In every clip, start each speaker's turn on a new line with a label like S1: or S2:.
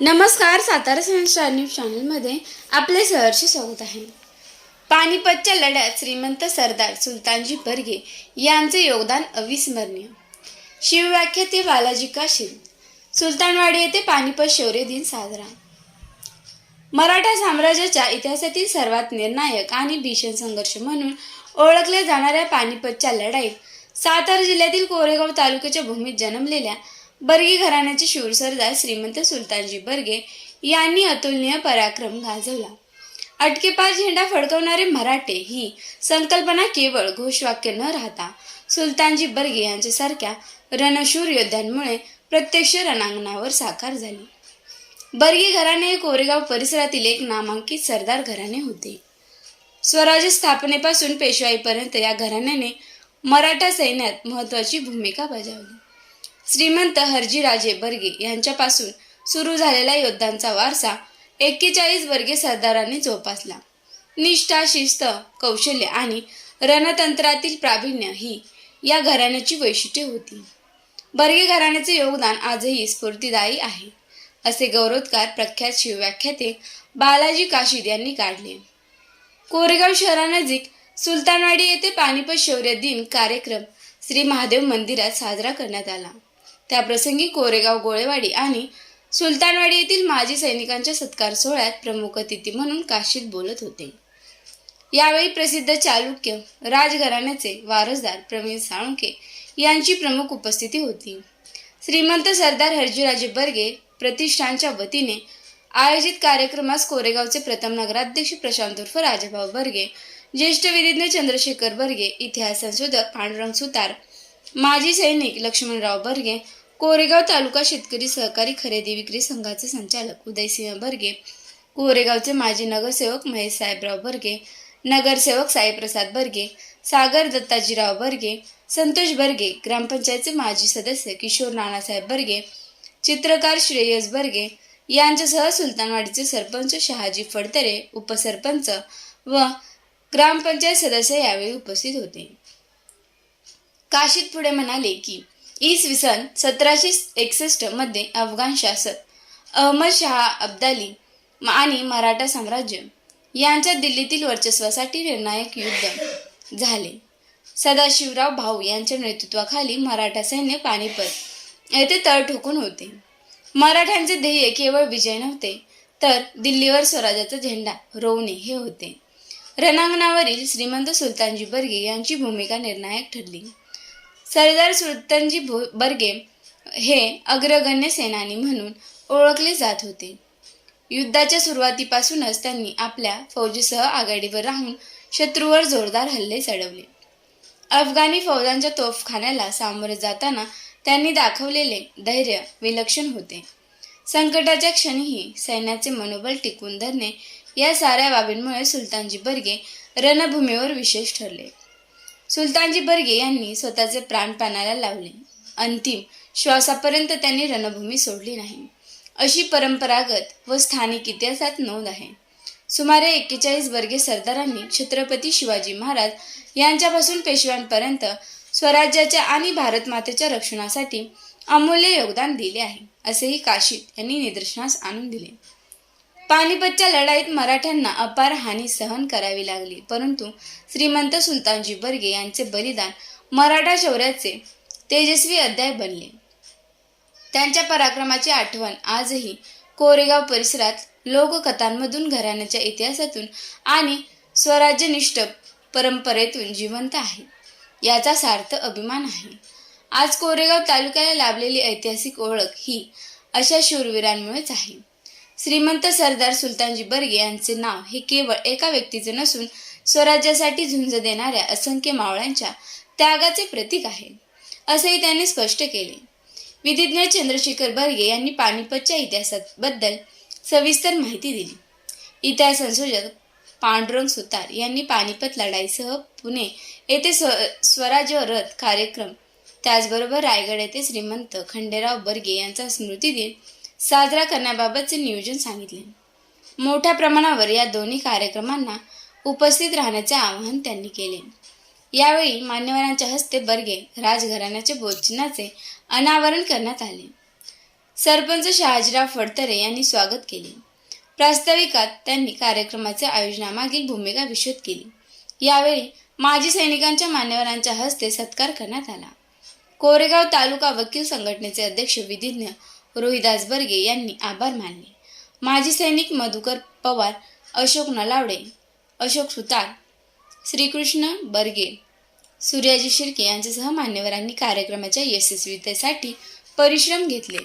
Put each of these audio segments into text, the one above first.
S1: नमस्कार. Satara star news चॅनलमध्ये आपले सहर्ष स्वागत आहे. पानिपतच्या लढ्यात श्रीमंत सरदार सुलतानजी बर्गे यांचे योगदान अविस्मरणीय. शिवव्याख्याते बालाजी काशीद. सुलतानवाडी येथे पानिपत शौर्य दिन साजरा. मराठा साम्राज्याच्या इतिहासातील सर्वात निर्णायक आणि भीषण संघर्ष म्हणून ओळखल्या जाणाऱ्या पानिपतच्या लढाईत सातारा जिल्ह्यातील कोरेगाव तालुक्याच्या भूमीत जन्मलेल्या बर्गे घराण्याचे शूर सरदार श्रीमंत सुलतानजी बर्गे यांनी अतुलनीय पराक्रम गाजवला. अटकेपार झेंडा फडकवणारे मराठे ही संकल्पना केवळ घोषवाक्य न राहता सुलतानजी बर्गे यांच्यासारख्या रणशूर योद्ध्यांमुळे प्रत्यक्ष रणांगणावर साकार झाली. बर्गे घराणे हे कोरेगाव परिसरातील एक नामांकित सरदार घराणे होते. स्वराज्य स्थापनेपासून पेशवाईपर्यंत या घराण्याने मराठा सैन्यात महत्त्वाची भूमिका बजावली. श्रीमंत हर्जीराजे बर्गे यांच्यापासून सुरू झालेला युद्धांचा वारसा 41 बर्गे सरदारांनी जोपासला. निष्ठा, शिस्त, कौशल्य आणि रणतंत्रातील प्रावीण्य ही या घराण्याची वैशिष्ट्ये होती. बर्गे घराण्याचे योगदान आजही स्फूर्तिदायी आहे, असे गौरवोद्गार प्रख्यात शिवव्याख्याते बालाजी काशीद यांनी काढले. कोरेगाव शहरानजीक सुलतानवाडी येथे पानिपत शौर्य दिन कार्यक्रम श्री महादेव मंदिरात साजरा करण्यात आला. त्याप्रसंगी कोरेगाव, गोळेवाडी आणि सुलतानवाडी येथील माजी सैनिकांच्या सत्कार सोहळ्यात प्रमुख अतिथी म्हणून काशीद बोलत होते. यावेळी प्रसिद्ध चालुक्य राजघराण्याचे वारसदार प्रवीण साळुंखे यांची प्रमुख उपस्थिती होती. श्रीमंत सरदार हर्जीराजे बर्गे प्रतिष्ठानच्या वतीने आयोजित कार्यक्रमास कोरेगावचे प्रथम नगराध्यक्ष प्रशांत उर्फ राजाभाऊ बर्गे, ज्येष्ठ विधिज्ञ चंद्रशेखर बर्गे, इतिहास संशोधक पांडुरंग सुतार, माजी सैनिक लक्ष्मणराव बर्गे, कोरेगाव तालुका शेतकरी सहकारी खरेदी विक्री संघाचे संचालक उदयसिंह बर्गे, कोरेगावचे माजी नगरसेवक महेश साहेबराव बर्गे, नगरसेवक साईप्रसाद बर्गे, सागर दत्ताजीराव बर्गे, संतोष बर्गे, ग्रामपंचायतचे माजी सदस्य किशोर नानासाहेब बर्गे, चित्रकार श्रेयस बर्गे यांच्यासह सुलतानवाडीचे सरपंच शहाजी फडतरे, उपसरपंच व ग्रामपंचायत सदस्य यावेळी उपस्थित होते. काशीद पुढे म्हणाले की इसवी सन 1761 मध्ये अफगाण शासक अहमद शहा अब्दाली आणि मराठा साम्राज्य यांच्यात दिल्लीतील वर्चस्वासाठी निर्णायक युद्ध झाले. सदाशिवराव भाऊ यांच्या नेतृत्वाखाली मराठा सैन्य पानिपत येथे तळ ठोकून होते. मराठ्यांचे ध्येय केवळ विजय नव्हते, तर दिल्लीवर स्वराज्याचा झेंडा रोवणे हे होते. रणांगणावरील श्रीमंत सुलतानजी बर्गे यांची भूमिका निर्णायक ठरली. सरदार सुलतानजी बर्गे हे अग्रगण्य सेनानी म्हणून ओळखले जात होते. युद्धाच्या सुरुवातीपासूनच त्यांनी आपल्या फौजेसह आघाडीवर राहून शत्रूवर जोरदार हल्ले चढवले. अफगाणी फौजांच्या तोफखान्याला सामोरे जाताना त्यांनी दाखवलेले धैर्य विलक्षण होते. संकटाच्या क्षणीही सैन्याचे मनोबल टिकवून धरणे या साऱ्या बाबींमुळे सुलतानजी बर्गे रणभूमीवर विशेष ठरले. सुलतानजी बर्गे यांनी स्वतःचे प्राण पणाला लावले. अंतिम श्वासापर्यंत त्यांनी रणभूमी सोडली नाही, अशी परंपरागत व स्थानिक इतिहासात नोंद आहे. सुमारे 41 बर्गे सरदारांनी छत्रपती शिवाजी महाराज यांच्यापासून पेशव्यांपर्यंत स्वराज्याच्या आणि भारत मातेच्या रक्षणासाठी अमूल्य योगदान दिले आहे, असेही काशीद यांनी निदर्शनास आणून दिले. पानिपतच्या लढाईत मराठ्यांना अपार हानी सहन करावी लागली, परंतु श्रीमंत सुलतानजी बर्गे यांचे बलिदान मराठा शौर्याचे तेजस्वी अध्याय बनले. त्यांच्या पराक्रमाची आठवण आजही कोरेगाव परिसरात लोककथांमधून, घराण्याच्या इतिहासातून आणि स्वराज्यनिष्ठ परंपरेतून जिवंत आहे. याचा सार्थ अभिमान आहे. आज कोरेगाव तालुक्याला लाभलेली ऐतिहासिक ओळख ही अशा शूरवीरांमुळेच आहे. श्रीमंत सरदार सुलतानजी बर्गे यांचे नाव हे केवळ एका व्यक्तीचे नसून स्वराज्यासाठी झुंज देणाऱ्या असंख्य मावळ्यांच्या त्यागाचे प्रतीक आहे, असेही त्यांनी स्पष्ट केले. विधिज्ञ चंद्रशेखर बर्गे यांनी पानिपतच्या इतिहासाबद्दल सविस्तर माहिती दिली. इतिहास संशोधक पांडुरंग सुतार यांनी पानिपत लढाईसह पुणे येथे स्वराज्य रथ कार्यक्रम, त्याचबरोबर रायगड येथे श्रीमंत खंडेराव बर्गे यांचा स्मृतिदिन साजरा करण्याबाबतचे नियोजन सांगितले. मोठ्या प्रमाणावर या दोन्ही कार्यक्रमांना उपस्थित राहण्याचे आवाहन त्यांनी केले. यावेळी मान्यवरांच्या हस्ते बर्गे राजघराण्याचे बोधचिन्हाचे अनावरण करण्यात आले. सरपंच शहाजीराव फडतरे यांनी स्वागत केले. प्रास्ताविकात त्यांनी कार्यक्रमाच्या आयोजनामागील भूमिका विशद केली. यावेळी माजी सैनिकांच्या मान्यवरांच्या हस्ते सत्कार करण्यात आला. कोरेगाव तालुका वकील संघटनेचे अध्यक्ष विधिज्ञ रोहिदास बर्गे यांनी आभार मानले. माजी सैनिक मधुकर पवार, अशोक नलावडे, अशोक सुतार, श्रीकृष्ण बर्गे, सूर्याजी शिर्के यांच्यासह मान्यवरांनी कार्यक्रमाच्या यशस्वीतेसाठी परिश्रम घेतले.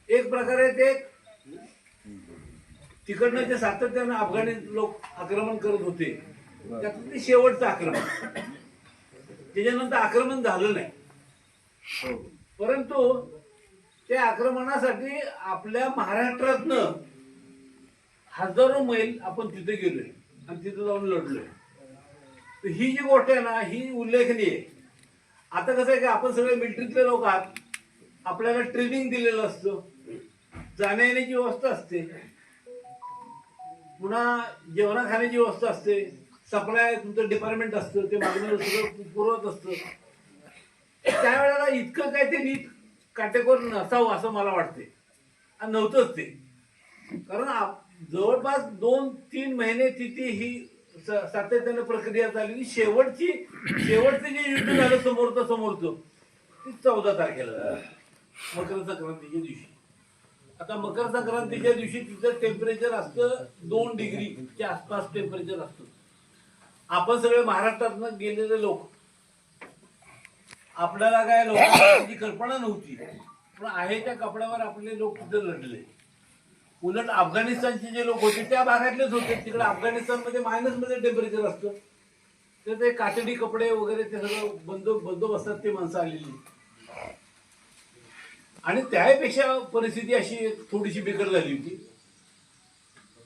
S2: एक प्रकारे ते तिकडनं जे सातत्यानं अफगाणी लोक आक्रमण करत होते त्यातलं ते शेवटचं आक्रमण. त्याच्यानंतर आक्रमण झालं नाही, परंतु त्या आक्रमणासाठी आपल्या महाराष्ट्रातनं हजारो मैल आपण तिथे गेलोय आणि तिथे जाऊन लढलोय. तर ही जी गोष्ट आहे ना ही उल्लेखनीय आहे. आता कसं आहे की आपण सगळे मिलिटरीतले लोक आहात, आपल्याला ट्रेनिंग दिलेलं असतं, जाण्या येण्याची व्यवस्था असते, पुन्हा जेवणा खाण्याची व्यवस्था असते, सप्लाय तुमचं डिपार्टमेंट असतं, ते मागणं सगळं पुरवत असतं. त्यावेळेला इतकं काय ते नीट काटेकोर नसावं असं मला वाटते आणि नव्हतंच ते. कारण जवळपास 2-3 महिने तिथे ही सातत्यानं प्रक्रिया चालली. शेवटचं जे युद्ध झालं समोरचं ती 14 तारखेला झालं, मकर संक्रांतीच्या दिवशी. आता मकर संक्रांतीच्या दिवशी तिचं टेम्परेचर असतं 2 डिग्रीच्या आसपास टेम्परेचर असतं. आपण सगळे महाराष्ट्रातनं गेलेले लोक, आपल्याला काय लोकांची कल्पना नव्हती, पण आहे त्या कपड्यावर आपले लोक तिथे लढले. उलट अफगाणिस्तानचे जे लोक होते त्या भागातलेच होते. तिकडे अफगाणिस्तानमध्ये मायनसमध्ये टेम्परेचर असतं, तर ते कातडी कपडे वगैरे ते सगळं बंदोबस्तात ते माणसं आलेली. आणि त्यापेक्षा परिस्थिती अशी थोडीशी बिकट झाली होती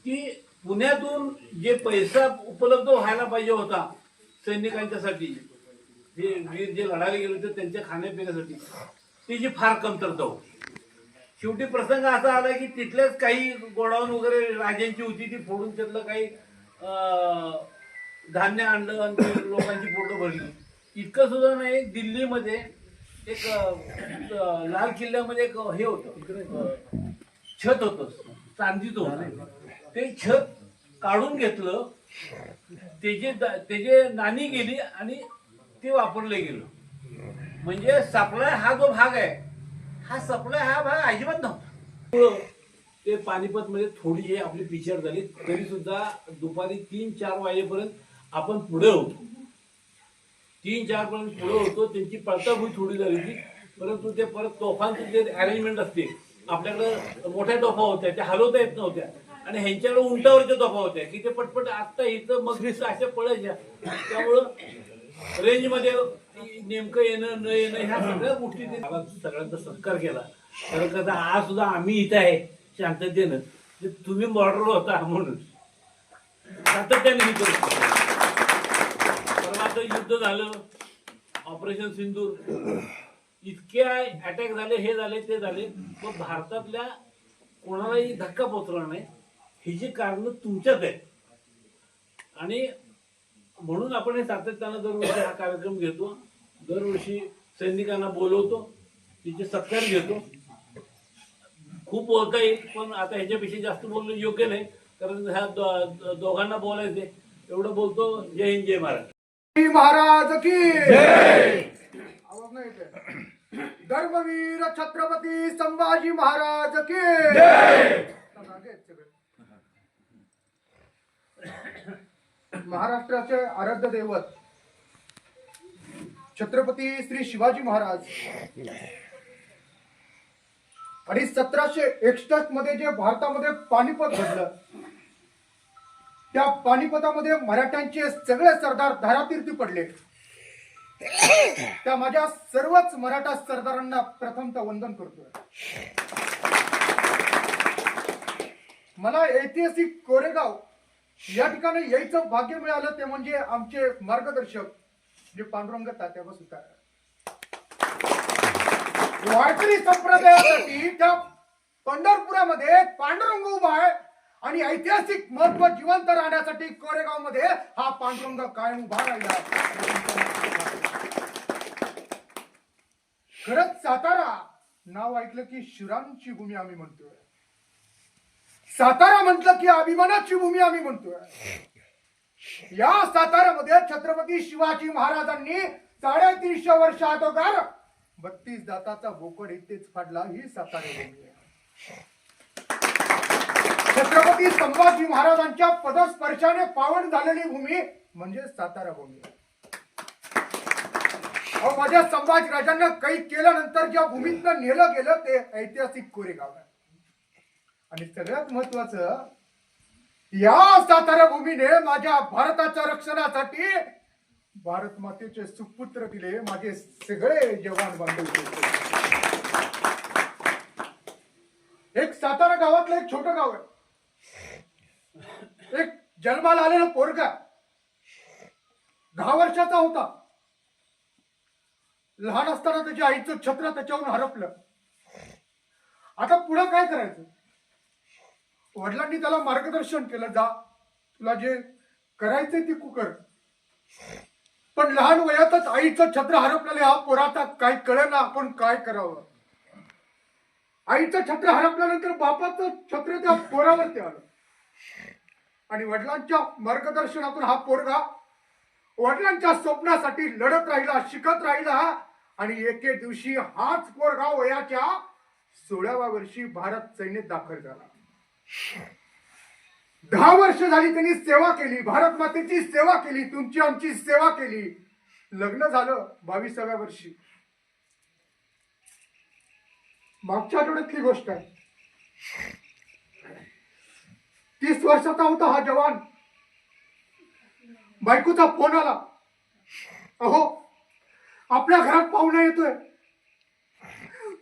S2: की पुण्यातून जे पैसा उपलब्ध व्हायला पाहिजे होता सैनिकांच्यासाठी, जे वीर जे लढायला गेले होते त्यांच्या खाण्यापिण्यासाठी, त्याची फार कमतरता होती. शेवटी प्रसंग असा आला की तिथलेच काही गोडाऊन वगैरे राजांची होती ती फोडून त्यातलं काही धान्य आणलं आणि ते लोकांची पोटं भरली. इतकं सुद्धा नाही, दिल्लीमध्ये एक लाल किल्ल्यामध्ये एक हे होतं, छत होतं, चांदीचं होतं. ते छत काढून घेतलं, त्याचे नाणी गेली आणि ते वापरलं गेलं. म्हणजे सप्लाय हा जो भाग आहे, हा सप्लाय हा भाग अजिबात नव्हता. ते पानिपत मध्ये थोडी आपली पिछेड झाली, तरी सुद्धा दुपारी 3-4 वाजेपर्यंत आपण पुढे होतो. 3-4 पर्यंत पुढे होतो. त्यांची पळताभुई थोडी झाली होती, परंतु ते परत तोफांचे जे अरेंजमेंट असते, आपल्याकडे मोठ्या तोफा होत्या त्या हलवता येत नव्हत्या आणि ह्यांच्याकडे उंटावरच्या तोफा होत्या की ते पटपट आत्ता इथं मग अशा पळायच्या. त्यामुळं रेंजमध्ये नेमकं येणं न येणं ह्या सगळ्या गोष्टी सगळ्यांचा सत्कार केला. कारण कसं आज सुद्धा आम्ही इथं आहे शांततेनं, तुम्ही बॉर्डरवर होता म्हणून सातत्याने ही करतो. परवाचं युद्ध झालं, ऑपरेशन सिंदूर, इतके अटॅक झाले, हे झाले ते झाले, पण भारतातल्या कोणालाही धक्का पोचला नाही. ह्याची कारण तुमच्यात आहेत आणि म्हणून आपण हे सातत्यानं दरवर्षी हा कार्यक्रम घेतो. दरवर्षी सैनिकांना बोलवतो, तिचे सत्कार घेतो. खूप बोलता येईल, पण आता ह्याच्यापेक्षा जास्त बोलणं योग्य नाही, कारण ह्या दोघांना बोलायचे. एवढं बोलतो. जय हिंद, जय महाराज.
S3: महाराज की जय. आवाज नाही येते. धर्मवीर छत्रपती संभाजी महाराज की जय. महाराष्ट्राचे आराध्य दैवत छत्रपती श्री शिवाजी महाराज आणि 1761 मध्ये जे भारतामध्ये पानिपत घडलं, त्या पानिपतामध्ये मराठ्यांचे सगळे सरदार धारातीर्थी पडले. त्या माझ्या सर्वच मराठा सरदारांना प्रथमतः वंदन करतोय. मला ऐतिहासिक कोरेगाव या ठिकाणी यायचं भाग्य मिळालं ते म्हणजे आमचे मार्गदर्शक जे पांडुरंग तात्या सुतार. वारकरी संप्रदायासाठी त्या पंढरपुरामध्ये पांडुरंग उभा आहे आणि ऐतिहासिक महत्व जिवंत राहण्यासाठी कोरेगाव मध्ये हा पांडुरंग कायम उभा राहिला. खरंच सातारा नाव ऐकलं की शिरांची भूमी आम्ही म्हणतोय. सातारा म्हटलं की अभिमानाची भूमी आम्ही म्हणतोय. या साताऱ्यामध्ये छत्रपती शिवाजी महाराजांनी 350 वर्ष अगोदर 32 दाताचा बोकड इथेच फाडला. ही सातारा भूमी आहे. छत्रपती संभाजी महाराजांच्या पदस्पर्शाने पावन झालेली भूमी म्हणजे सातारा भूमी आहे. अहो, माझ्या संभाजी राजांना काही केल्यानंतर ज्या भूमीतनं नेलं गेलं ते ऐतिहासिक कोरेगाव आहे. आणि सगळ्यात महत्वाचं, या सातारा भूमीने माझ्या भारताच्या रक्षणासाठी भारत मातेचे सुपुत्र दिले, माझे सगळे जवान बांधव. एक सातारा गावातलं एक छोटं गाव आहे. एक जन्माला आलेला पोरगा 10 वर्षाचा होता. लहान असताना त्याच्या आईचं छत्र त्याच्यावरून हरपलं. आता पुढे काय करायचं? वडिलांनी त्याला मार्गदर्शन केलं, जा तुला जे करायचंय ते तू कर. पण लहान वयातच आईचं छत्र हरपलेलं हा पोराचा काय कळेना आपण काय करावं. आईचं छत्र हरपल्यानंतर बापाचं छत्र त्या पोरावरती आलं आणि वडिलांच्या मार्गदर्शनातून हा पोरगा वडिलांच्या स्वप्नासाठी लढत राहिला, शिकत राहिला. आणि एके दिवशी हाच पोरगा वयाच्या 16व्या वर्षी भारत सैन्यात दाखल झाला. 10 वर्ष झाली त्यांनी सेवा केली, भारत मातेची सेवा केली, तुमची आमची सेवा केली. लग्न झालं 22व्या वर्षी. मागच्या आठवड्यातली गोष्ट आहे. 30 वर्षाचा होता हा जवान. बायकोचा फोन आला, अहो आपल्या घरात पाहुणा येतोय,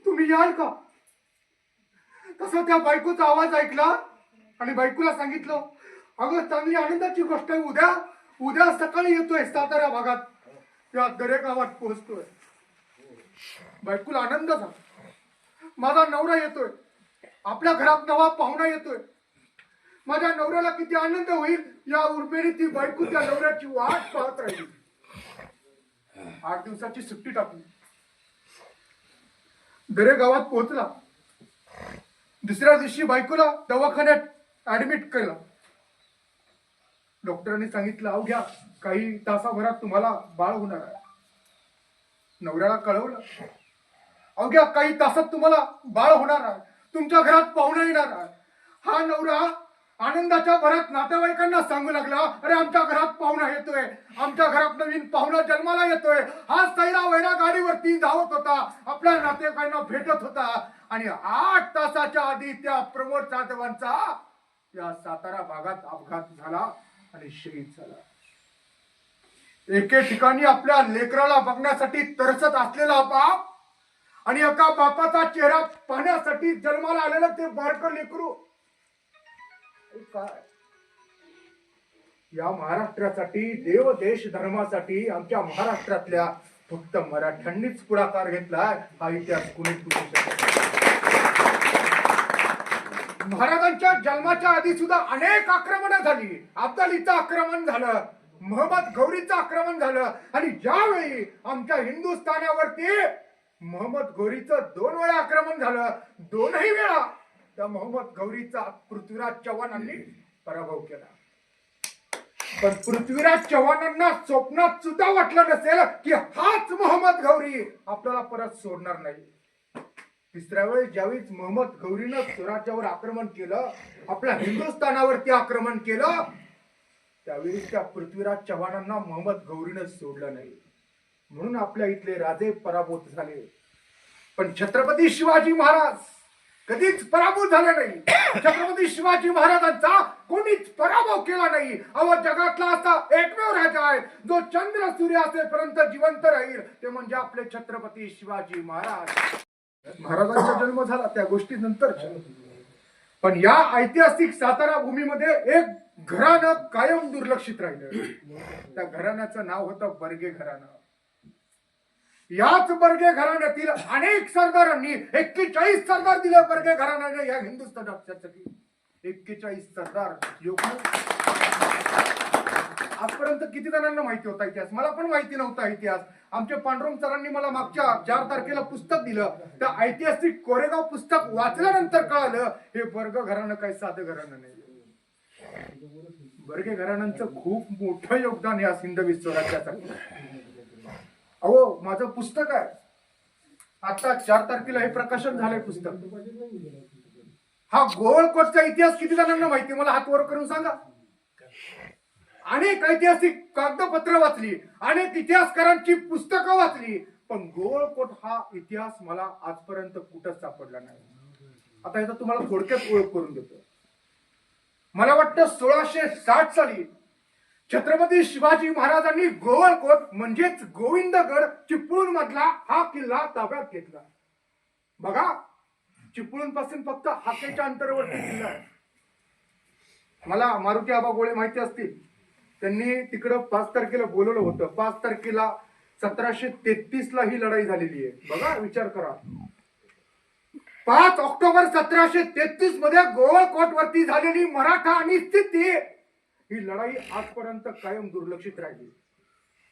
S3: तुम्ही याल का? तसं त्या बायकोचा आवाज ऐकला आणि बायकोला सांगितलं, अगं चांगली आनंदाची गोष्ट आहे, उद्या सकाळी येतोय सातारा भागात, त्या दरे गावात पोहोचतोय. बायकोला आनंद झाला, माझा नवरा येतोय, आपल्या घरात नवा पाहुणा येतोय, माझ्या नवऱ्याला किती आनंद होईल. या उर्मेने ती बायको त्या नवऱ्याची वाट पाहत राहिली. 8 दिवसाची सुट्टी टाकली, दरे गावात पोहोचला. दुसऱ्या दिवशी बायकोला दवाखान्यात ऍडमिट केलं. डॉक्टरांनी सांगितलं, अवघ्या काही तासाभरात तुम्हाला बाळ होणार आहे. नवऱ्याला कळवलं, अवघ्या काही तासात तुम्हाला बाळ होणार आहे, तुमच्या घरात पाहुणा येणार आहे. हा नवरा आनंदाच्या भरात नातेवाईकांना सांगू लागला, अरे आमच्या घरात पाहुणा येतोय, आमच्या घरात नवीन पाहुणा जन्माला येतोय. हा सैरा वैरा गाडीवरती धावत होता, आपल्या नातेवाईकांना भेटत होता. आणि 8 तासाच्या आधी त्या प्रमोद जाधवांचा या सातारा भागात अपघात झाला आणि शहीद झाला. एके ठिकाणी आपल्या लेकराला बघण्यासाठी तरसत असलेला बाप आणि एका बापाचा चेहरा पाहण्यासाठी जन्माला आलेलं ते बारकं लेकरू. काय या महाराष्ट्रासाठी, देव देश धर्मासाठी आमच्या महाराष्ट्रातल्या फक्त मराठ्यांनीच पुढाकार घेतलाय, हा इतिहास कुणी पुढे शकत. महाराजांच्या जन्माच्या आधी सुद्धा अनेक आक्रमणं झाली. अब्दालीचं आक्रमण झालं, मोहम्मद घौरीचं आक्रमण झालं. आणि ज्यावेळी आमच्या हिंदुस्थानावरती मोहम्मद घौरीचं 2 वेळा आक्रमण झालं, 2ही वेळा त्या मोहम्मद घौरीचा पृथ्वीराज चव्हाणांनी पराभव केला. पण पृथ्वीराज चव्हाणांना स्वप्नात सुद्धा वाटलं नसेल की हाच मोहम्मद घौरी आपल्याला परत सोडणार नाही. तिसऱ्या वेळेस ज्यावेळी मोहम्मद घौरीनं स्वराज्यावर आक्रमण केलं, आपल्या हिंदुस्थानावरती आक्रमण केलं, त्यावेळी त्या पृथ्वीराज चव्हाणांना मोहम्मद घौरीनं सोडलं नाही. म्हणून आपल्या इथले राजे पराभूत झाले. पण छत्रपती शिवाजी महाराज कधीच पराभूत झाले नाही. छत्रपती शिवाजी महाराजांचा कोणीच पराभव केला नाही. अहो, जगातला असा एकमेव राजा आहे जो चंद्र सूर्य असेपर्यंत जिवंत राहील, ते म्हणजे आपले छत्रपती शिवाजी महाराज. महाराजांचा जन्म झाला त्या गोष्टी नंतर, पण या ऐतिहासिक सातारा भूमीमध्ये एक घराणं कायम दुर्लक्षित राहिलं. त्या घराण्याचं नाव होतं बर्गे घराणं. याच बर्गे घराण्यातील अनेक सरदारांनी 41 सरदार दिले बर्गे घराण्याने या हिंदुस्थानासाठी. 41 सरदार आजपर्यंत किती जणांना माहिती होता इतिहास? मला पण माहिती नव्हता इतिहास. आमच्या पांडुरंग सरांनी मला मागच्या 4 तारखेला पुस्तक दिलं. त्या ऐतिहासिक कोरेगाव पुस्तक वाचल्यानंतर कळालं हे बर्गे घराणं काही साधं घराणं नाही. बर्गे घराण्यांचं खूप मोठं योगदान या हिंदवी स्वराज्यासाठी. अहो माझं पुस्तक आहे, आता 4 तारखेला हे प्रकाशन झालंय पुस्तक. हा गोवळकोटचा इतिहास किती जणांना माहिती? मला हात वर करून सांगा. अनेक ऐतिहासिक कागदपत्र वाचली, अनेक इतिहासकारांची पुस्तकं वाचली, पण गोवळकोट हा इतिहास मला आजपर्यंत कुठंच सापडला नाही. आता याचा तुम्हाला थोडक्यात ओळख करून देतो. मला वाटतं 1660 साली छत्रपती शिवाजी महाराजांनी गोवळकोट म्हणजेच गोविंदगड चिपळूण मधला हा किल्ला ताब्यात घेतला. बघा, चिपळूण पासून फक्त हाकेच्या अंतरावरती किल्ला आहे. मला मारुती आबा गोळे माहिती असतील, त्यांनी तिकडं 5 तारखेला बोलवलं होतं. 5 तारखेला 1733 ला ही लढाई झालेली आहे. बघा, विचार करा. 5 ऑक्टोबर 1733 मध्ये गोवळकोट वरती झालेली मराठा आणि स्थिती, ही लढाई आजपर्यंत कायम दुर्लक्षित राहिली.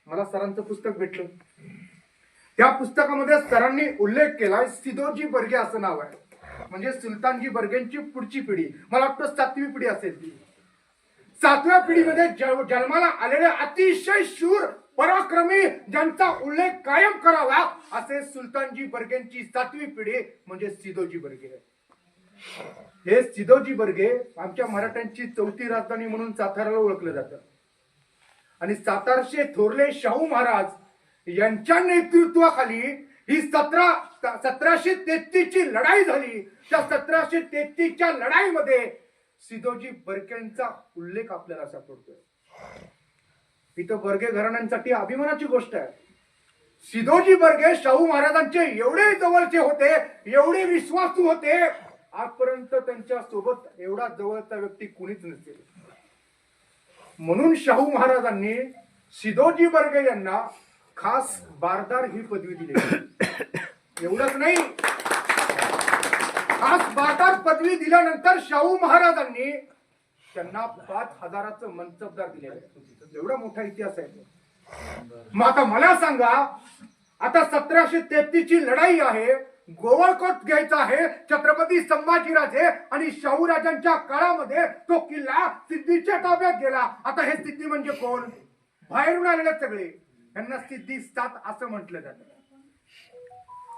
S3: मला सरांचं पुस्तक भेटलं. त्या पुस्तकामध्ये सरांनी उल्लेख केलाय, सिदोजी बर्गे असं नाव आहे, म्हणजे सुलतानजी बर्गेंची पुढची पिढी. मला वाटतं 7वी पिढी असेल ती. 7व्या पिढीमध्ये जन्माला आलेले अतिशय शूर पराक्रमी ज्यांचा उल्लेख कायम करावा असे सुलतानजी बर्गेंची 7वी पिढी म्हणजे सिदोजी बर्गे. हे सिदोजी बर्गे आमच्या मराठ्यांची 4थी राजधानी म्हणून साताराला ओळखलं जातं. आणि सातारचे थोरले शाहू महाराज यांच्या नेतृत्वाखाली ही 1733 ची लढाई झाली. त्या 1733 च्या लढाईमध्ये सिदोजी बर्गेंचा उल्लेख आपल्याला सापडतोय. इथं बर्गे घराण्यांसाठी अभिमानाची गोष्ट आहे. सिदोजी बर्गे शाहू महाराजांचे एवढे जवळचे होते, एवढे विश्वासू होते, आजपर्यंत त्यांच्या सोबत एवढा जवळचा व्यक्ती कुणीच नसेल. म्हणून शाहू महाराजांनी सिदोजी बर्गे यांना खास बारदार ही पदवी दिली. एवढंच नाही, खास बारदार पदवी दिल्यानंतर शाहू महाराजांनी त्यांना 5000चं मनसबदार दिलेलं आहे. एवढा मोठा इतिहास आहे. मग आता मला सांगा, आता 1733 ची लढाई आहे, गोवळकोट घ्यायचा आहे. छत्रपती संभाजीराजे आणि शाहूराजांच्या काळामध्ये तो किल्ला सिद्धीच्या ताब्यात गेला. आता हे सिद्धी म्हणजे कोण? बाहेरून आलेले सगळे, यांना सिद्धी 7 असं म्हटलं जातं.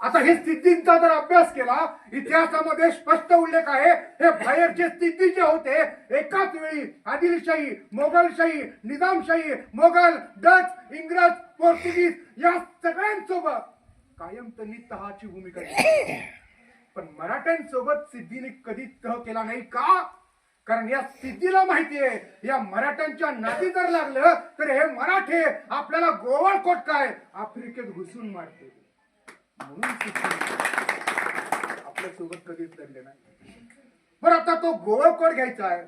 S3: आता हे सिद्धींचा जर अभ्यास केला, इतिहासामध्ये स्पष्ट उल्लेख आहे, हे बाहेरचे सिद्धी जे होते एकाच वेळी आदिलशाही, मोगलशाही, निजामशाही, मोगल, डच, इंग्रज, पोर्तुगीज या सगळ्यांसोबत कायम त्यांनी तहाची भूमिका घेतली. पण मराठ्यांसोबत सिद्धीने कधीच तह केला नाही. का? कारण या सिद्धीला माहितीये, या मराठ्यांच्या नादी जर लागलं तर हे मराठे आपल्याला गोवळकोट काय आफ्रिकेत घुसून मारते. म्हणून आपल्या सोबत कधीच लढले नाही. बरं, आता तो गोवळकोट घ्यायचा आहे.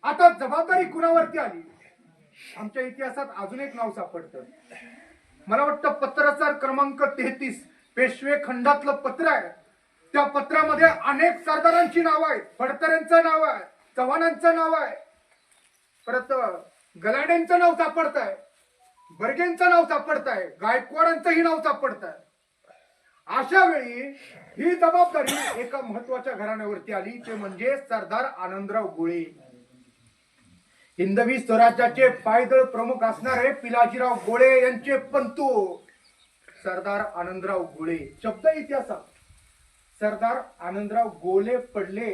S3: आता जबाबदारी कुणावरती आली? आमच्या इतिहासात अजून एक नाव सापडतं. मला वाटतं पत्रसार क्रमांक 33 पेशवे खंडातलं पत्र आहे. त्या पत्रामध्ये अनेक सरदारांची नाव आहेत. फडतऱ्यांचं नाव आहे, चव्हाणांचं नाव आहे, परत गलाड्यांचं नाव सापडत आहे, बर्गेंचं नाव सापडत आहे, गायकवाडांचंही नाव सापडत आहे. अशा वेळी ही जबाबदारी एका महत्वाच्या घराण्यावरती आली, ते म्हणजे सरदार आनंदराव गोळे. हिंदवी स्वराज्याचे पायदळ प्रमुख असणारे पिलाजीराव गोळे यांचे पंतू सरदार आनंदराव गोळे. शब्द इतिहासात सरदार आनंदराव गोळे पडले,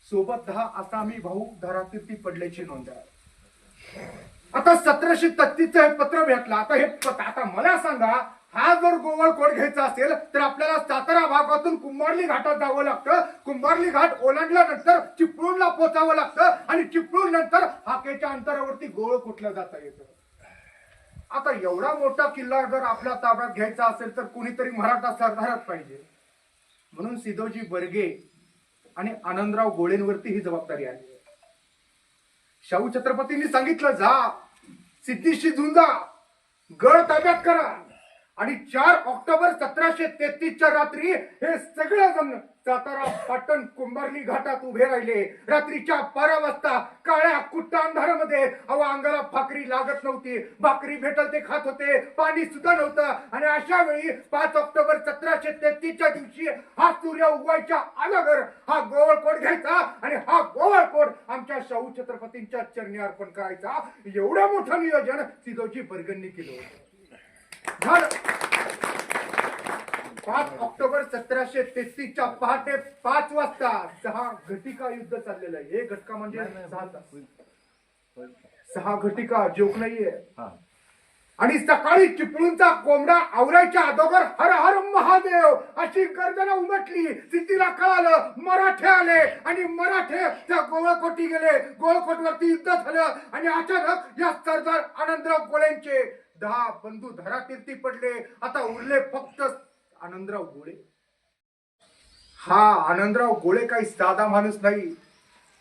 S3: सोबत 10 आसामी भाऊ धारातीर्थी पडल्याची नोंद आहे. आता 1733 हे पत्र भेटलं. आता मला सांगा, हा जर गोवळकोट घ्यायचा असेल तर आपल्याला सातारा भागातून कुंभारली घाटात जावं लागतं. कुंभारली घाट ओलांडल्यानंतर चिपळूणला पोहोचावं लागतं आणि चिपळूण नंतर हाकेच्या अंतरावरती गोवळकोटला जाता येतं. आता एवढा मोठा किल्ला जर आपल्या ताब्यात घ्यायचा असेल तर कुणीतरी मराठा सरदारच पाहिजे. म्हणून सिदोजी बर्गे आणि आनंदराव गोळेंवरती ही जबाबदारी आली. शाहू छत्रपतींनी सांगितलं, जा सिद्धीशी झुंजा, गड ताब्यात करा. आणि 4 ऑक्टोबर 1733च्या रात्री हे सगळेजण सातारा पाटण कुंभारली घाटात उभे राहिले. रात्रीच्या 12 वाजता काळ्या कुट्ट अंधारामध्ये अहो अंगाला भाकरी लागत नव्हती. भाकरी भेटल ते खात होते, पाणी सुद्धा नव्हतं. आणि अशा वेळी 5 ऑक्टोबर 1733च्या दिवशी हा सूर्य उगवायच्या अगोदर हा गोवळकोट घ्यायचा आणि हा गोवळकोट आमच्या शाहू छत्रपतींच्या चरणी अर्पण करायचा. एवढं मोठं नियोजन सिद्धोजी बर्गेंनी केलं होतं. झालं. 5 ऑक्टोबर 1733च्या पहाटे 5 वाजता 6 घटिका युद्ध चाललेलं आहे. एक घटका म्हणजे 6 तास. 6 घटिका जोक नाहीये. आणि सकाळी चिपळूणचा कोंबडा आवरायच्या अगोदर हर हर महादेव अशी गर्जना उमटली. सिद्धीला कळालं मराठे आले आणि मराठे त्या गोवळकोटी गेले. गोवळकोटवरती युद्ध झालं आणि अचानक या सरदार आनंदराव गोळेंचे 10 बंधू धरातीर्थी पडले. आता उरले फक्त आनंदराव गोळे. हा आनंदराव गोळे काही साधा माणूस नाही,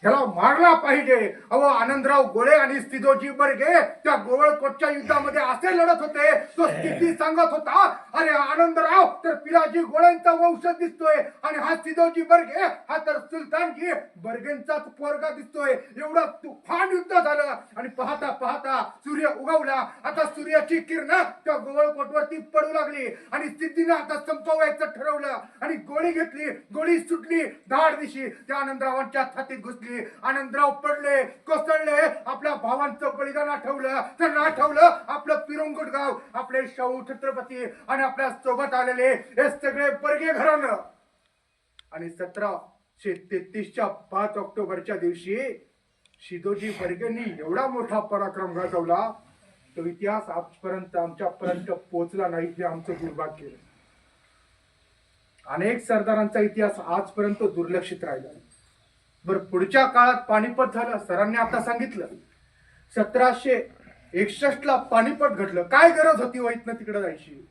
S3: ह्याला मारला पाहिजे. अहो आनंदराव गोळे आणि सिद्धोजी बर्गे त्या गोवळकोटच्या युद्धामध्ये असे लढत होते. तो स्थिती सांगत होता, अरे आनंदराव तर पिलाजी गोळ्यांचा वंशज दिसतोय आणि हा सिद्धोजी बर्गे हा तर सुलतानजी बर्गेंचाच पोरगा दिसतोय. एवढं तुफान युद्ध झालं आणि पाहता पाहता सूर्य उगवला. आता सूर्याची किरण त्या गोवळकोटवरती पडू लागली आणि सिद्धीनं आता संपवायचं ठरवलं आणि गोळी घेतली. गोळी सुटली. धाड दिशी त्या आनंदरावांच्या छातीत घुसली. आनंदराव पडले, कोसळले. आपल्या भावांचं बलिदान आठवलं तर आठवलं आपलं पिरंगुट गाव, आपले शाहू छत्रपती आणि आपल्या सोबत आलेले हे सगळे बर्गे घराणं. आणि 1733च्या 5 ऑक्टोबरच्या दिवशी सिद्धोजी बर्गेंनी एवढा मोठा पराक्रम गाजवला तो इतिहास आजपर्यंत आमच्यापर्यंत पोहोचला नाही. हे आमचं दुर्भाग्य. अनेक सरदारांचा इतिहास आजपर्यंत दुर्लक्षित राहिला. बरं पुढच्या काळात पानिपत झालं. सरांनी आता सांगितलं 1761ला पानिपत घडलं. काय गरज होती इथनं तिकडे जायची?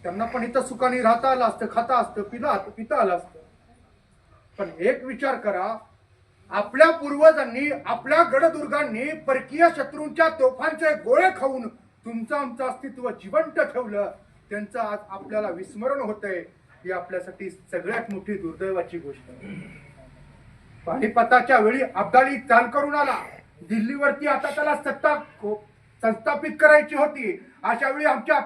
S3: त्यांना पण इथं सुखाने राहता आलं असतं, खाता असतं, पिता आलं असतं. पण एक विचार करा, आपल्या पूर्वजांनी आपल्या गडदुर्गांनी परकीय शत्रूंच्या तोफांचे गोळे खाऊन तुमचं आमचं अस्तित्व जिवंत ठेवलं. त्यांचं आज आपल्याला विस्मरण होतंय. ही आपल्यासाठी सगळ्यात मोठी दुर्दैवाची गोष्ट. पानिपताच्या वेळी अब्दाली चाल करून आला. दिल्लीवरती आता त्याला सत्ता संस्थापित करायची होती. अशा वेळी आमच्या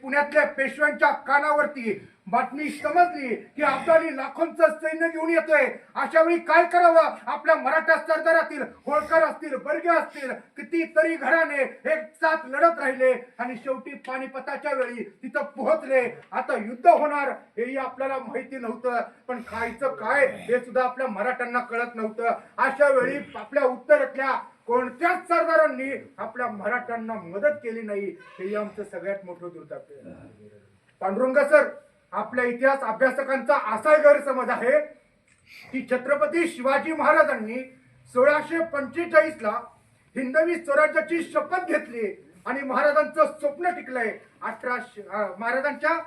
S3: पुण्यातल्या पेशव्यांच्या कानावरती बातमी समजली की अब्दाली लाखोंचं सैन्य घेऊन येतोय. अशा वेळी काय करावं? आपल्या मराठा सरदारातील होळकर असतील, बर्गे असतील, कितीतरी घराणे एक साथ लढत राहिले आणि शेवटी पानिपताच्या वेळी तिथं पोहोचले. आता युद्ध होणार हेही आपल्याला माहिती नव्हतं, पण खायचं काय हे सुद्धा आपल्या मराठ्यांना कळत नव्हतं. अशा वेळी आपल्या उत्तरेतल्या कोणत्याच सरदारांनी आपल्या मराठ्यांना मदत केली नाही. हे आमचं सगळ्यात मोठं दुर्दैव. पांडुरंग सर, आपल्या इतिहास अभ्यासकांचा असा गैरसमज आहे की छत्रपती शिवाजी महाराजांनी 1645ला हिंदवी स्वराज्याची शपथ घेतली आणि महाराजांचं स्वप्न टिकलंय. महाराजांच्या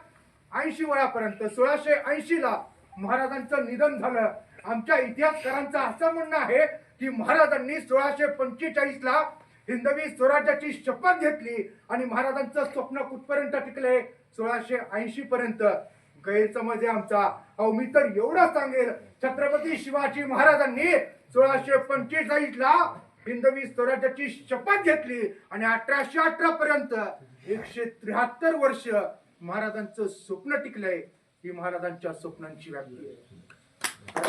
S3: 80 वयापर्यंत 1680ला महाराजांचं निधन झालं. आमच्या इतिहासकारांचं असं म्हणणं आहे की महाराजांनी 1645ला हिंदवी स्वराज्याची शपथ घेतली आणि महाराजांचं स्वप्न कुठपर्यंत टिकले? 1680 पर्यंत. गैरसमज आहे आमचा. अहो मी तर एवढं सांगेल, छत्रपती शिवाजी महाराजांनी 1645ला हिंदवी स्वराज्याची शपथ घेतली आणि 1818 पर्यंत 173 वर्ष महाराजांचं स्वप्न टिकलंय. ही महाराजांच्या स्वप्नांची व्याप्ती आहे.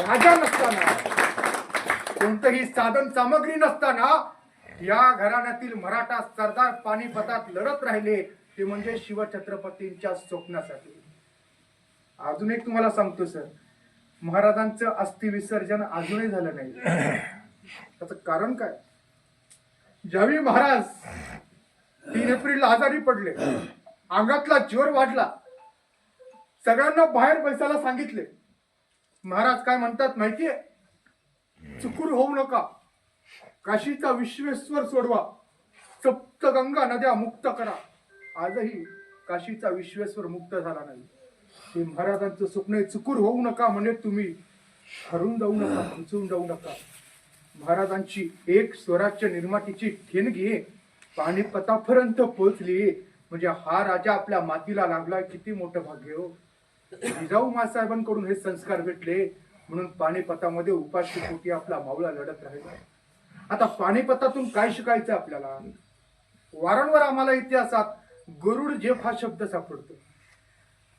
S3: राजा नसताना, कोणतंही साधन सामग्री नसताना या घराण्यातील मराठा सरदार पानिपतात लढत राहिले. ते म्हणजे शिवछत्रपतींच्या स्वप्नासाठी. अजून एक तुम्हाला सांगतो सर, महाराजांचं अस्थि विसर्जन अजूनही झालं नाही. त्याचं कारण काय? ज्यावेळी महाराज 3 एप्रिलला आजारी पडले, अंगातला जोर वाढला, सगळ्यांना बाहेर बसायला सांगितले. महाराज काय म्हणतात माहितीये? चुकूर होऊ नका, काशीचा विश्वेश्वर सोडवा, सप्तगंगा नद्या मुक्त करा. आजही काशीचा विश्वेश्वर मुक्त झाला नाही. हे महाराजांचं स्वप्न. चुकूर होऊ नका म्हणजे तुम्ही हरून जाऊ नका, खचून जाऊ नका. महाराजांची एक स्वराज्य निर्मातीची ठिणगी पानिपतापर्यंत पोहोचली. म्हणजे हा राजा आपल्या मातीला लागला, किती मोठं भाग्य हो. जिजाऊ मासाहेबांकडून हे संस्कार भेटले म्हणून पानिपतामध्ये उपाशी पोटी आपला मावळा लढत राहिला. आता पानिपतातून काय शिकायचं आपल्याला? वारंवार आम्हाला इतिहासात गरुड झेप हा शब्द सापडतो.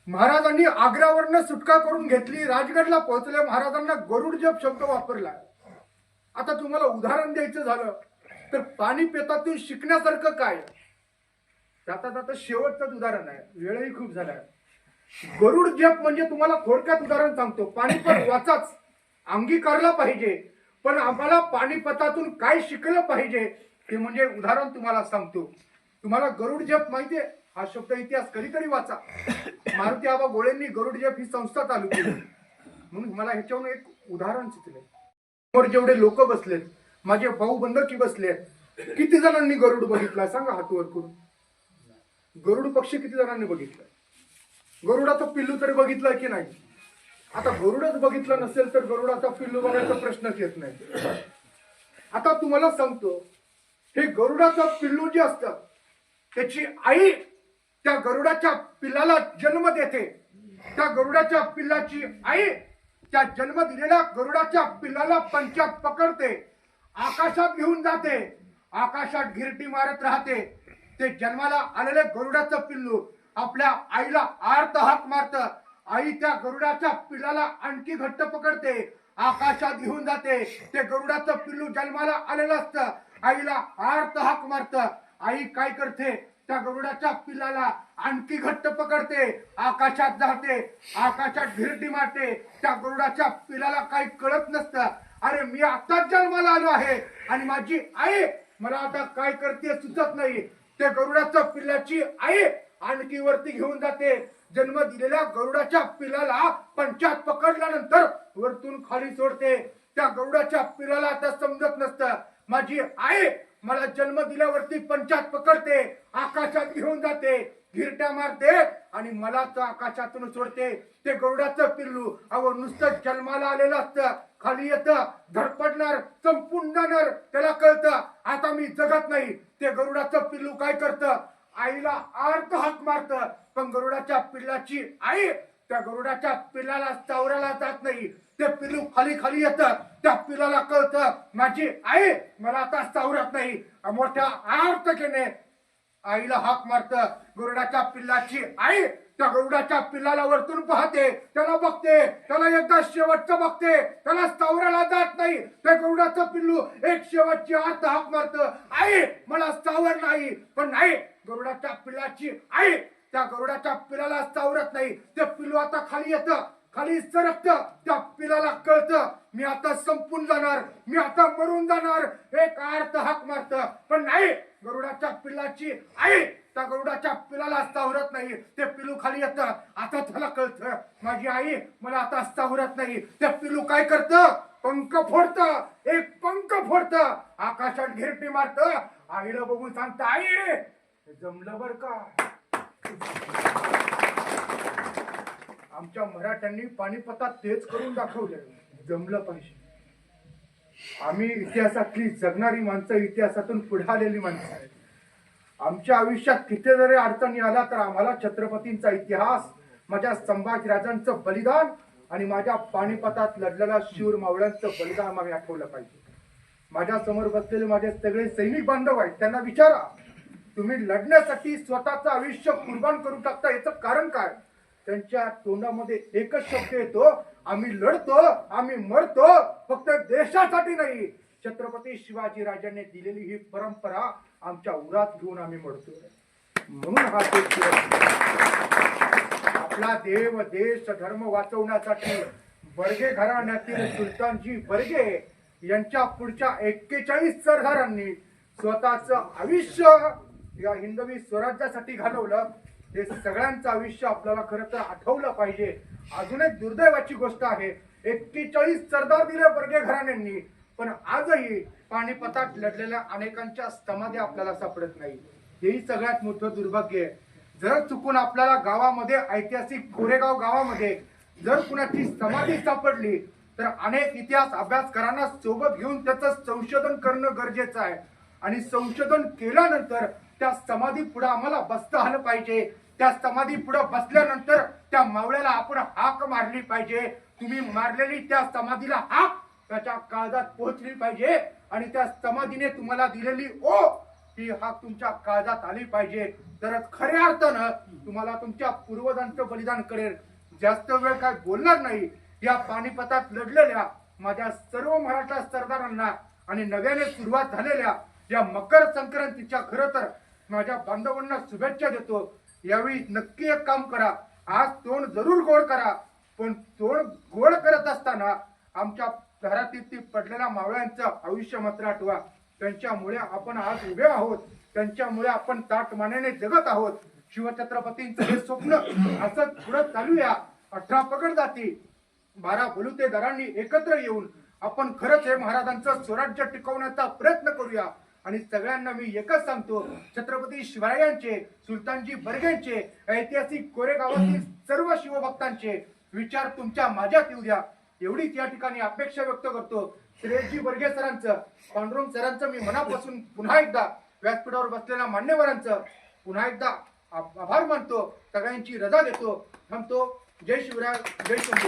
S3: महाराजांनी आग्र्यावरनं सुटका करून घेतली, राजगडला पोहोचले, महाराजांना गरुड झेप शब्द वापरला. आता तुम्हाला उदाहरण द्यायचं झालं तर पानिपतातून शिकण्यासारखं काय? जाता जाता शेवटचं उदाहरण आहे, वेळही खूप झालाय. गरुड झेप म्हणजे तुम्हाला थोडक्यात उदाहरण सांगतो. पानिपत वाचाच, अंगीकारला पाहिजे, पण आम्हाला पानिपतातून काय शिकलं पाहिजे ते म्हणजे उदाहरण तुम्हाला सांगतो. तुम्हाला गरुड झेप माहितीये? हा शब्द इतिहास कधीतरी वाचा. मारुती आबा गोळेंनी गरुड झेप ही संस्था चालू केली म्हणून मला ह्याच्यावरून एक उदाहरण सुचले. समोर जेवढे लोक बसलेत, माझे भाऊ बंधकी बसलेत, किती जणांनी गरुड बघितला सांगा हात वर करून. गरुड पक्षी किती जणांनी बघितला? गरुडाचं पिल्लू तरी बघितलं की नाही? आता गरुडच बघितलं नसेल तर गरुडाचा पिल्लू बघायचा प्रश्नच येत नाही. आता तुम्हाला सांगतो, हे गरुडाचं पिल्लू जे असतं त्याची आई त्या गरुडाच्या पिल्लाला जन्म देते. त्या गरुडाच्या पिल्लाची आई त्या जन्म दिलेल्या गरुडाच्या पिल्लाला पंचात पकडते, आकाशात घेऊन जाते, आकाशात घिरटी मारत राहते. ते जन्माला आलेले गरुडाचं पिल्लू आपल्या आईला आर्त हाक मारत. आई त्या गरुडाच्या पिल्लाला आणखी घट्ट पकडते, आकाशात घेऊन जाते. ते गरुडाचं पिल्लू जन्माला आलेलं असतं, आईला आर्त हाक मारत. आई काय करते? त्या गरुडाच्या पिल्लाला आणखी घट्ट पकडते, आकाशात जाते, आकाशात घिरटी मारते. त्या गरुडाच्या पिल्लाला काही कळत नसतं, अरे मी आताच जन्माला आलो आहे आणि माझी आई मला आता काय करते सुचत नाही. त्या गरुडाच्या पिल्लाची आई आणखी वरती घेऊन जाते. जन्म दिलेल्या गरुडाच्या पिल्लाला पंचात पकडल्यानंतर वरतून खाली सोडते. त्या गरुडाच्या पिल्लाला आता समजत नसतं, माझी आई मला जन्म दिल्यावरती पंचात पकडते, आकाशात घेऊन जाते, घिरट्या मारते आणि मला तर आकाशातून सोडते. ते गरुडाचं पिल्लू अहो नुसतं जन्माला आलेलं असतं, खाली येतं, धडपडणार, संपून जाणार. त्याला कळतं आता मी जगत नाही. ते गरुडाचं पिल्लू काय करतं? आईला आर्त हाक मारतं. पण गरुडाच्या पिल्लाची आई त्या गरुडाच्या पिल्लाला चावरायला जात नाही. ते पिल्लू खाली खाली येतं, त्या पिल्लाला कळतं माझी आई मला आता चावरत नाही. मोठ्या आर्ततेने आईला हाक मारतं. गरुडाच्या पिल्लाची आई त्या गरुडाच्या पिल्लाला वरतून पाहते, त्याला बघते, त्याला एकदा शेवटचं बघते, त्याला चावरायला जात नाही. त्या गरुडाचं पिल्लू एक शेवटची आर्त हाक मारतं, आई मला चावर नाही. पण नाही, गरुडाच्या पिल्लाची आई त्या गरुडाच्या पिल्लाला चावरत नाही. ते पिल्लू आता खाली येतं, खाली सरकतं. त्या पिल्लाला कळतं मी आता संपून जाणार, मी आता मरून जाणार. एक आर्त हाक मारतं, पण नाही, गरुडाच्या पिल्लाची आई त्या गरुडाच्या पिल्लाला चावरत नाही. ते पिल्लू खाली येतं, आता त्याला कळतं माझी आई मला आता चावरत नाही. ते पिल्लू काय करतं? पंख फोडतं, एक पंख फोडतं, आकाशात घिरटी मारतं. आईला बघून सांगतं, आई जमलं बर का. आमच्या मराठ्यांनी पानिपतात तेच करून दाखवलं, जमलं पाहिजे. आम्ही इतिहासातली जगणारी माणसं, इतिहासातून पुढे आलेली माणसं आहेत. आमच्या आयुष्यात किती जरी अडचणी आला तर आम्हाला छत्रपतींचा इतिहास, माझ्या संभाजीराजांचं बलिदान आणि माझ्या पानिपतात लढलेल्या शूर मावळ्यांचं बलिदान आम्हाला आठवलं पाहिजे. माझ्या समोर बसलेले माझे सगळे सैनिक बांधव आहेत, त्यांना विचारा तुम्ही लढण्यासाठी स्वतःचं आयुष्य कुर्बान करू टाकता, याचं कारण काय? त्यांच्या तोंडामध्ये एकच शब्द येतो, आम्ही लढतो, आम्ही मरतो, फक्त देशासाठी नाही. छत्रपती शिवाजी राजांनी दिलेली ही परंपरा आमच्या उरात घेऊन आम्ही मरतो. म्हणून हा देश, आपला देव देश धर्म वाचवण्यासाठी बर्गे घराण्यातील सुलतानजी बर्गे यांच्या पुढच्या 41 सरदारांनी स्वतःचं आयुष्य या हिंदवी स्वराज्यासाठी घालवलं. हे सगळ्यांचं आयुष्य आपल्याला खरं तर आठवलं पाहिजे. अजून एक दुर्दैवाची गोष्ट आहे, 41 सरदार दिले बर्गे घराण्यांनी, पण आजही पानिपतात लढलेल्या अनेकांच्या समाध्या आपल्याला सापडत नाही. हेही सगळ्यात मोठं दुर्भाग्य आहे. जर चुकून आपल्याला गावामध्ये, ऐतिहासिक कोरेगाव गावामध्ये जर कुणाची समाधी सापडली तर अनेक इतिहास अभ्यासकारांना सोबत घेऊन त्याचं संशोधन करणं गरजेचं आहे. आणि संशोधन केल्यानंतर त्या समाधी पुढे आम्हाला बसता आलं पाहिजे. त्या समाधी पुढे बसल्यानंतर त्या मावळ्याला आपण हाक मारली पाहिजे. तुम्ही मारलेली त्या समाधीला हाक त्याच्या काळजात पोहोचली पाहिजे आणि त्या समाधीने तुम्हाला दिलेली ही हाक तुमच्या काळजात आली पाहिजे. तरच खऱ्या अर्थानं तुम्हाला तुमच्या पूर्वजांचं बलिदान करेल. जास्त वेळ काय बोलणार नाही. या पानिपतात लढलेल्या माझ्या सर्व मराठा सरदारांना आणि नव्याने सुरुवात झालेल्या या मकर संक्रांतीच्या खरं तर माझ्या बांधवांना शुभेच्छा देतो. यावेळी नक्की एक काम करा. आज तोंड जरूर गोड करा, पण तोंड गोड करत असताना आमच्या घरातील पडलेल्या मावळ्यांचं आयुष्य मात्र आठवा. त्यांच्यामुळे आपण आज उभे आहोत. त्यांच्यामुळे आपण ताटमानेने जगत आहोत. शिवछत्रपतींचं हे स्वप्न असंच पुढे चालूया. 18 पगड जाती 12 बलुतेदारांनी एकत्र येऊन आपण खरंच हे महाराजांचं स्वराज्य टिकवण्याचा प्रयत्न करूया. आणि सगळ्यांना मी एकच सांगतो, छत्रपती शिवरायांचे, सुलतानजी बर्गेंचे, ऐतिहासिक कोरेगावातील सर्व शिवभक्तांचे विचार तुमच्या माझ्यात येऊ द्या. एवढीच या ठिकाणी अपेक्षा व्यक्त करतो. श्रेयसजी बर्गे सरांचं, पांडुरंग सरांचं मी मनापासून पुन्हा एकदा व्यासपीठावर बसलेल्या मान्यवरांचं पुन्हा एकदा आभार मानतो. सगळ्यांची रजा देतो. थांबतो. जय शिवराय, जय शंभू.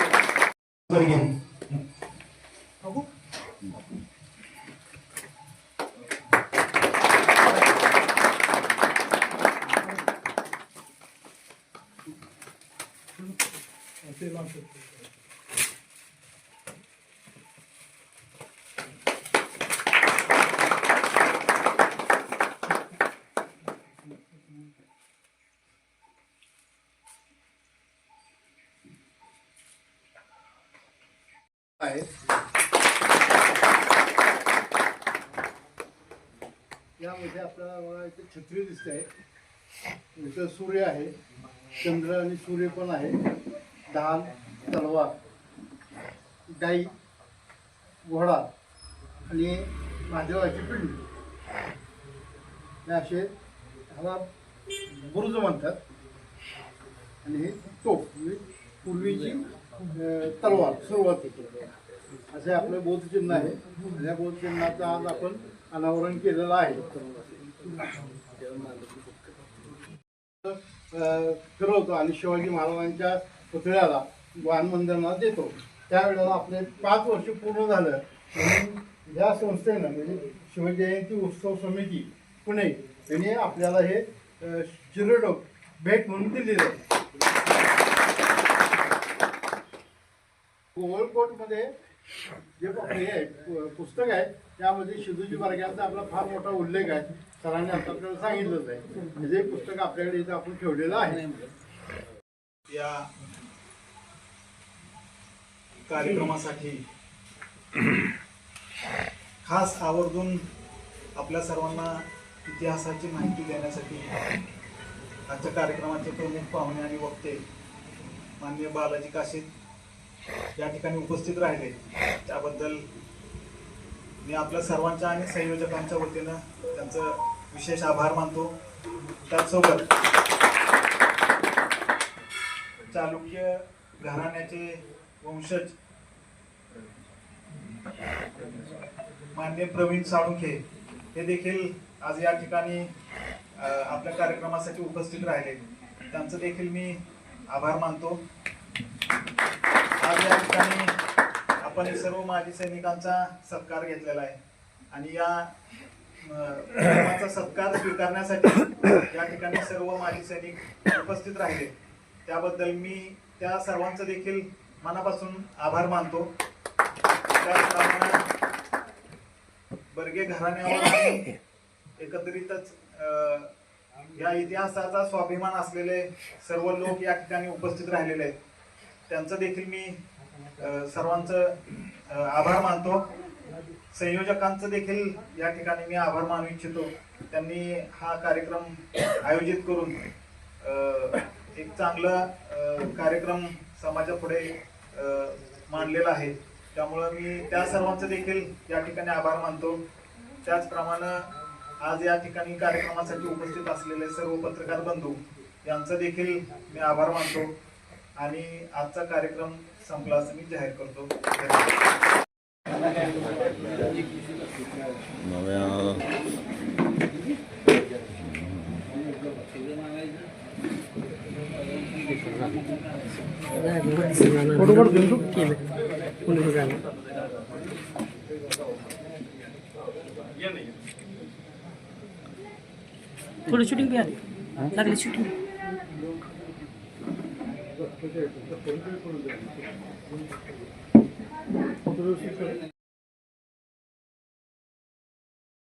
S4: आहे. यामध्ये आपल्याला बघा इथे छत्री दिसते आहे. इथं सूर्य आहे, चंद्र आणि सूर्य पण आहे. ढाल, तलवार, गाई, घोडा आणि महादेवाची पिंडी हे असे ह्याला बुरुज म्हणतात. आणि हे तोफ म्हणजे पूर्वीची तलवार सुरुवातीची असे आपले बौद्धचिन्ह आहे. या बौद्धचिन्हाचं आज आपण अनावरण केलेलं आहे. फिरवतो आणि शिवाजी महाराजांच्या पुतळ्याला वाहनवंदना देतो. त्यावेळेला आपले 5 वर्ष पूर्ण झालं म्हणून या संस्थेनं म्हणजे शिवजयंती उत्सव समिती पुणे यांनी आपल्याला हे शिरोडोक भेट म्हणून दिलेलं आहे. गोवळकोटमध्ये जे हे पुस्तक आहे त्यामध्ये शिवाजी महाराजांचा आपला फार मोठा उल्लेख आहे. सरांनी आता आपल्याला सांगितलंच आहे. जे पुस्तक आपल्याकडे इथं आपण ठेवलेलं आहे.
S5: या कार्यक्रमासाठी खास आवर्जून आपल्या सर्वांना इतिहासाची माहिती देण्यासाठी आजच्या कार्यक्रमाचे प्रमुख पाहुणे आणि वक्ते माननीय बालाजी काशीद या ठिकाणी उपस्थित राहिले. त्याबद्दल मी आपल्या सर्वांच्या आणि संयोजकांच्या वतीनं त्यांचं विशेष आभार मानतो. त्याचसोबत चालुक्य घराण्याचे वंशज माननीय प्रवीण साळुंखे हे देखील आज या ठिकाणी आपल्या कार्यक्रमासाठी उपस्थित राहिले. त्यांचं देखील मी आभार मानतो. आज या ठिकाणी आपण सर्व माजी सैनिकांचा सत्कार घेतलेला आहे आणि या सत्कार स्वीकारण्यासाठी या ठिकाणी सर्व माजी सैनिक उपस्थित राहिले. त्याबद्दल मी त्या सर्वांचं देखील मनापासून आभार मानतो. त्याचप्रमाणे बर्गे घराण्यावर एकत्रितच या इतिहासाचा स्वाभिमान असलेले सर्व लोक या ठिकाणी उपस्थित राहिलेले आहेत. त्यांचं देखील मी सर्वांचं आभार मानतो. संयोजकांचं देखील या ठिकाणी मी आभार मानू इच्छितो. त्यांनी हा कार्यक्रम आयोजित करून एक चांगला कार्यक्रम समाजापुढे मांडलेला आहे. त्यामुळं मी त्या सर्वांचं देखील या ठिकाणी आभार मानतो. त्याचप्रमाणे आज या ठिकाणी कार्यक्रमासाठी उपस्थित असलेले सर्व पत्रकार बंधू यांचं देखील मी आभार मानतो आणि आजचा कार्यक्रम संपला असं मी जाहीर करतो.
S6: नव्या थोडी शूटिंग बी आली लागली शूटिंग